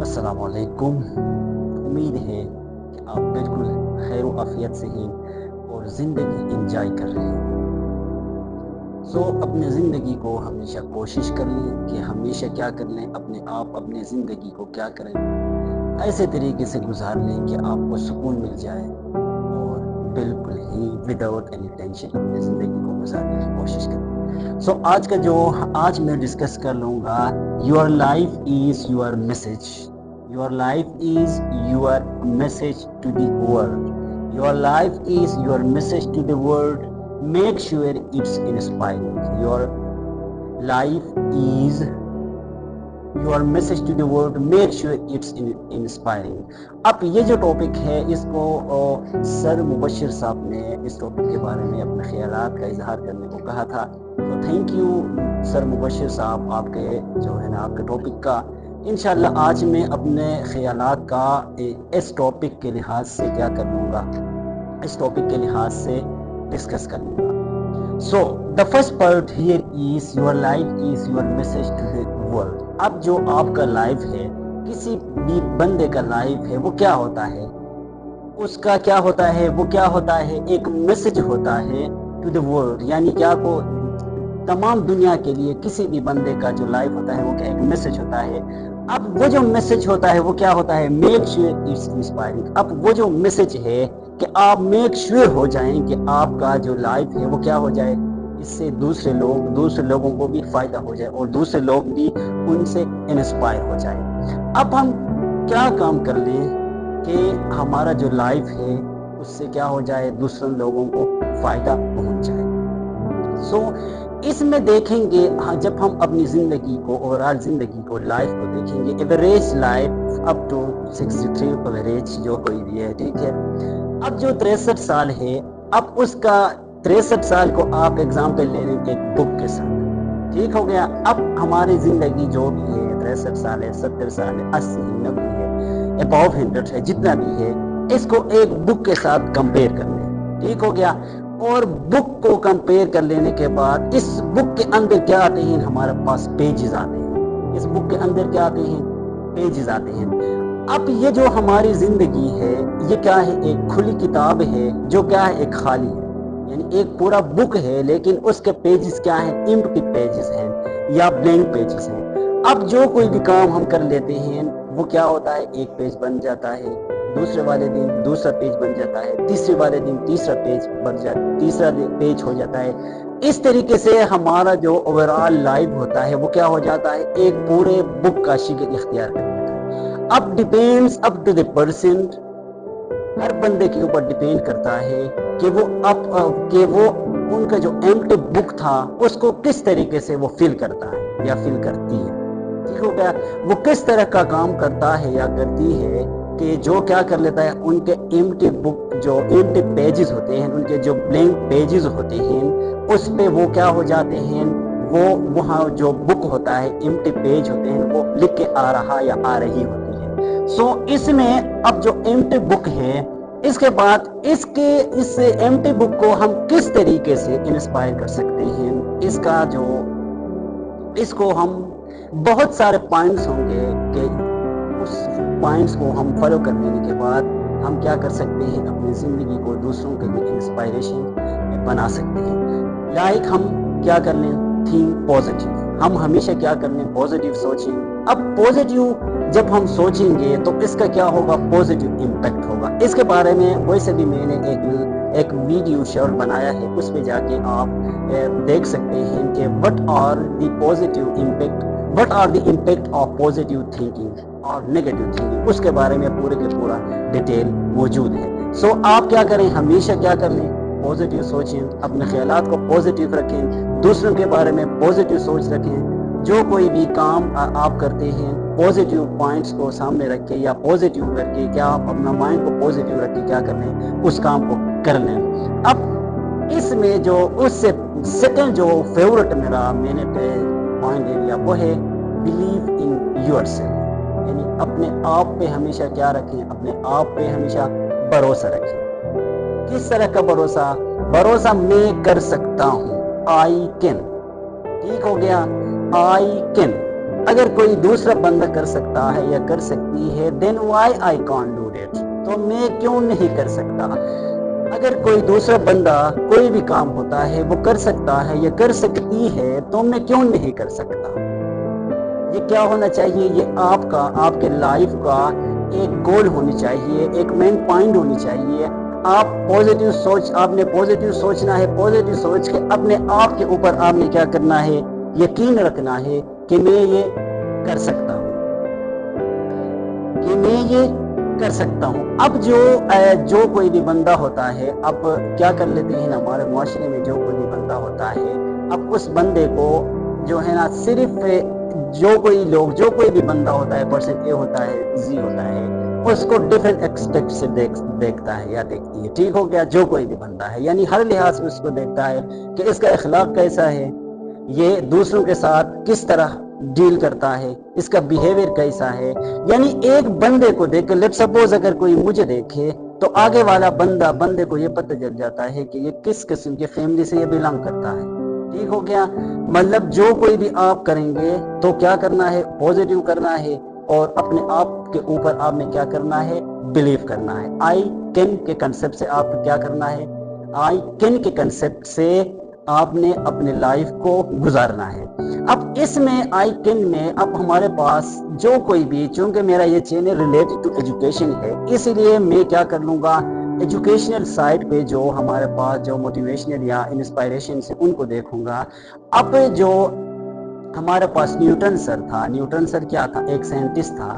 अस्सलाम वालेकुम। उम्मीद है कि आप बिल्कुल खैर व आफियत से हैं और ज़िंदगी एंजॉय कर रहे हैं। अपने ज़िंदगी को हमेशा कोशिश कर लें कि हमेशा क्या कर लें, अपने ज़िंदगी को क्या करें, ऐसे तरीके से गुजार लें कि आपको सुकून मिल जाए और बिल्कुल ही विदाउट एनी टेंशन अपनी ज़िंदगी को गुजारने की कोशिश करें। आज मैं डिस्कस कर लूँगा, your life is your message. Your life is your message to the world. Your life is your message to the world. Make sure it's inspiring. Your life is your message to the world. Make sure it's inspiring. अब ये जो topic है इसको sir Mubashir साहब ने इस topic के बारे में अपने ख्यालात का इजहार करने को कहा था। तो थैंक यू सर मुबशिर साहब, आपके जो है ना आपके टॉपिक का इंशाल्लाह आज मैं अपने ख्यालात का इस टॉपिक के लिहाज से क्या कर लूँगा, इस टॉपिक के लिहाज से डिस्कस कर लूँगा। So the first part here is your life is your message to the world. अब जो आपका लाइफ है, किसी भी बंदे का लाइफ है, वो क्या होता है, उसका क्या होता है, वो क्या होता है, एक मैसेज होता है टू द वर्ल्ड, यानी क्या को तमाम दुनिया के लिए किसी भी बंदे का जो लाइफ होता है वो क्या एक मैसेज होता है। अब वो जो मैसेज होता है वो क्या होता है, मेक श्योर इट्स इंस्पायरिंग। अब वो जो मैसेज है कि आप मेक श्योर हो जाएं कि आपका जो लाइफ है वो क्या हो जाए, इससे दूसरे लोगों को भी फायदा हो जाए और दूसरे लोग भी उनसे इंस्पायर हो जाए। अब हम क्या काम कर लें कि हमारा जो लाइफ है उससे क्या हो जाए, दूसरे लोगों को फायदा पहुंच जाए। इसमें देखेंगे, हाँ, जब हम अपनी ज़िंदगी को, ओवरऑल ज़िंदगी को, लाइफ को देखेंगे, average life up to 63 average जो कोई भी है, ठीक है। अब जो 63 साल है, अब उसका 63 साल को आप एग्जाम्पल ले लें एक बुक के साथ, ठीक हो गया। अब हमारी ज़िंदगी जो भी है 63 साल है, 70 साल है, 80 है, 90 है, अबव 100 है, जितना भी है, इसको एक बुक के साथ कंपेयर कर लें, ठीक हो गया। और बुक को कंपेयर कर लेने के बाद इस बुक के अंदर क्या आते हैं, हमारे पास पेजेस आते हैं। इस बुक के अंदर क्या आते हैं, पेजेस आते हैं। अब ये जो हमारी जिंदगी है ये क्या है, एक खुली किताब है जो क्या है, एक खाली है, यानी एक पूरा बुक है लेकिन उसके पेजेस क्या है, एम्प्टी पेजेस हैं या ब्लैंक पेजेस हैं। अब जो कोई भी काम हम कर लेते हैं वो क्या होता है, एक पेज बन जाता है, दूसरे वाले दिन दूसरा पेज बन जाता है, तीसरे वाले दिन तीसरा पेज तीसरा पेज हो जाता है। इस तरीके से हमारा जो ओवरऑल लाइफ होता है वो क्या हो जाता है, एक पूरे बुक का शिकल इख्तियार कर लेता है। अब depends up to the person, हर बंदे के ऊपर डिपेंड करता है कि वो उनका जो एम्प्टी बुक था उसको किस तरीके से वो फिल करता है या फिल करती है, ठीक हो गया। वो किस तरह का काम करता है या करती है कि जो क्या कर लेता है, उनके एम्प्टी बुक, जो एम्प्टी पेजेस होते हैं, उनके जो ब्लैंक पेजेस होते हैं, उस पे वो क्या हो जाते हैं, वो वहाँ जो बुक होता है, एम्प्टी पेज होते हैं, वो लिख के आ रहा या आ रही होती है। इसमें अब जो एम्प्टी बुक है, इसके बाद इस एम्प्टी बुक को हम किस तरीके से इंस्पायर कर सकते हैं, इसको हम बहुत सारे पॉइंट्स होंगे कि उस पॉइंट्स को हम फॉलो कर लेने के बाद हम क्या कर सकते हैं, अपनी ज़िंदगी को दूसरों के लिए इंस्पायरेशन बना सकते हैं। लाइक हम क्या कर लें, थिंक पॉजिटिव। हम हमेशा क्या कर लें, पॉजिटिव सोचें। अब पॉजिटिव जब हम सोचेंगे तो इसका क्या होगा, पॉजिटिव इम्पैक्ट होगा। इसके बारे में वैसे भी मैंने एक वीडियो शॉर्ट बनाया है, उस पे जाके आप देख सकते हैं कि what are the impact of positive thinking और नेगेटिव थिंकिंग, उसके बारे में पूरे के पूरा डिटेल मौजूद है। आप क्या करें, हमेशा क्या कर लें, पॉजिटिव सोचें, अपने ख्यालात को पॉजिटिव रखें, दूसरों के बारे में पॉजिटिव सोच रखें। जो कोई भी काम आप करते हैं, पॉजिटिव पॉइंट्स को सामने रख के या पॉजिटिव करके, क्या आप अपना माइंड को पॉजिटिव रख के क्या कर लें, उस काम को कर लें। अब इसमें जो उससे सेकंड जो फेवरेट मैंने पॉइंट ले लिया वो है बिलीव इन योरसेल्फ, यानी अपने आप पे हमेशा क्या रखें, अपने आप पे हमेशा भरोसा रखें। किस तरह का भरोसा, मैं कर सकता हूँ, आई कैन, ठीक हो गया, आई कैन। اگر کوئی دوسرا بندہ کر سکتا ہے یا کر سکتی ہے then why I can't do it, تو میں کیوں نہیں کر سکتا. اگر کوئی دوسرا بندہ کوئی بھی کام ہوتا ہے وہ کر سکتا ہے یا کر سکتی ہے تو میں کیوں نہیں کر سکتا. یہ کیا ہونا چاہیے؟ یہ آپ کے لائف کا ایک گول ہونی چاہیے، ایک مین پوائنٹ ہونی چاہیے. آپ پوزیٹیو سوچ، آپ نے پوزیٹیو سوچنا ہے. پوزیٹیو سوچ کے اپنے آپ کے اوپر آپ نے کیا کرنا ہے؟ یقین رکھنا ہے کہ میں یہ کر سکتا ہوں، کہ میں یہ کر سکتا ہوں. اب جو کوئی بھی بندہ ہوتا ہے، اب کیا کر لیتے ہیں ہمارے معاشرے میں، جو کوئی بھی بندہ ہوتا ہے اب اس بندے کو جو ہے نا صرف جو کوئی بھی بندہ ہوتا ہے، پرسن اے ہوتا ہے، زی ہوتا ہے، اس کو ڈفرینٹ ایکسپیکٹ سے دیکھتا ہے یا دیکھتی ہے. ٹھیک ہو گیا؟ جو کوئی بھی بندہ ہے یعنی ہر لحاظ سے اس کو دیکھتا ہے کہ اس کا اخلاق کیسا ہے، یہ دوسروں کے ساتھ کس طرح ڈیل کرتا ہے، اس کا بیہیویئر کیسا ہے. یعنی ایک بندے کو دیکھ کے، لیٹ سپوز اگر کوئی مجھے دیکھے تو آگے والا بندے کو یہ پتہ چل جاتا ہے کہ یہ کس قسم کی فیملی سے یہ بلانگ کرتا ہے. ٹھیک ہو گیا؟ مطلب جو کوئی بھی آپ کریں گے تو کیا کرنا ہے؟ پوزیٹیو کرنا ہے، اور اپنے آپ کے اوپر آپ نے کیا کرنا ہے؟ بلیو کرنا ہے. آئی کین کے کنسپٹ سے آپ کیا کرنا ہے؟ آئی کین کے کنسپٹ سے آپ نے اپنے لائف کو گزارنا ہے. اب اس میں آئی کین میں اب ہمارے پاس جو کوئی بھی، چونکہ میرا یہ چینل ریلیٹڈ ٹو ایجوکیشن ہے، اسی لیے میں کیا کر لوں گا، ایجوکیشنل سائٹ پہ جو ہمارے پاس جو موٹیویشنل یا انسپائریشن سے ان کو دیکھوں گا. اب جو ہمارے پاس نیوٹن سر تھا، نیوٹن سر کیا تھا؟ ایک سائنٹسٹ تھا.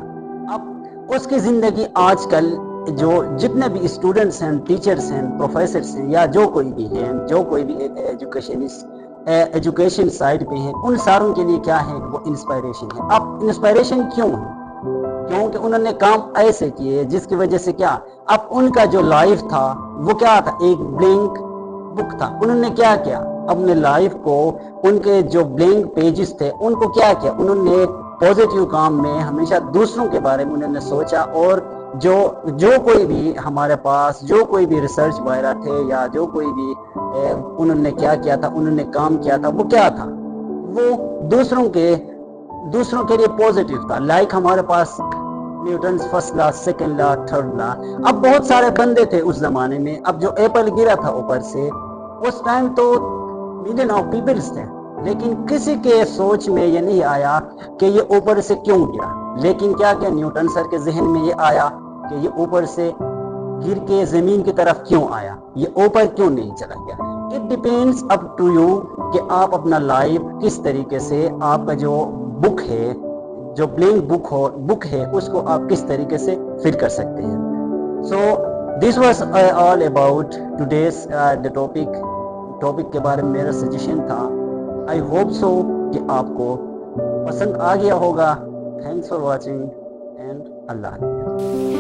اب اس کی زندگی آج کل جو جتنے بھی اسٹوڈنٹس ہیں، ٹیچرس ہیں، پروفیسرس ہیں، یا جو کوئی بھی ہیں، جو کوئی بھی ایجوکیشن سائٹ پہ ہیں، ان ساروں کے لیے کیا ہے؟ وہ انسپائریشن ہے. اب انسپائریشن کیوں ہے؟ کیونکہ انہوں نے کام ایسے کیے جس کی وجہ سے کیا، اب ان کا جو لائف تھا وہ کیا تھا؟ ایک بلینک بک تھا. انہوں نے کیا کیا؟ اپنے لائف کو، ان کے جو بلینک پیجز تھے ان کو کیا کیا؟ انہوں نے پوزیٹیو کام میں ہمیشہ دوسروں کے بارے میں انہوں نے سوچا. اور جو کوئی بھی ہمارے پاس جو کوئی بھی ریسرچ وغیرہ تھے، یا جو کوئی بھی انہوں نے کیا کیا تھا، انہوں نے کام کیا تھا، وہ کیا تھا؟ وہ دوسروں کے لیے پوزیٹیو تھا. لائک ہمارے پاس Newton's first law, second law, third law. اب بہت سارے بندے تھے اس زمانے میں. اب جو ایپل گرا تھا اوپر سے، اس ٹائم تو ملین آف پیپلز تھے، لیکن کسی کے سوچ میں یہ نہیں آیا کہ یہ اوپر سے کیوں گرا. لیکن کیا نیوٹن سر کے ذہن میں یہ آیا کہ یہ اوپر سے گر کے زمین کی طرف کیوں آیا، یہ اوپر کیوں نہیں چلا گیا. It depends up to you کہ آپ اپنا لائف کس طریقے سے، آپ کا جو بک ہے، جو بلینک بک ہے، اس کو آپ کس طریقے سے فل کر سکتے ہیں. So this was all about today's topic کے بارے میں میرا سجیشن تھا. آئی ہوپ سو کہ آپ کو پسند آ گیا ہوگا. تھینکس فار واچنگ اینڈ اللہ حافظ.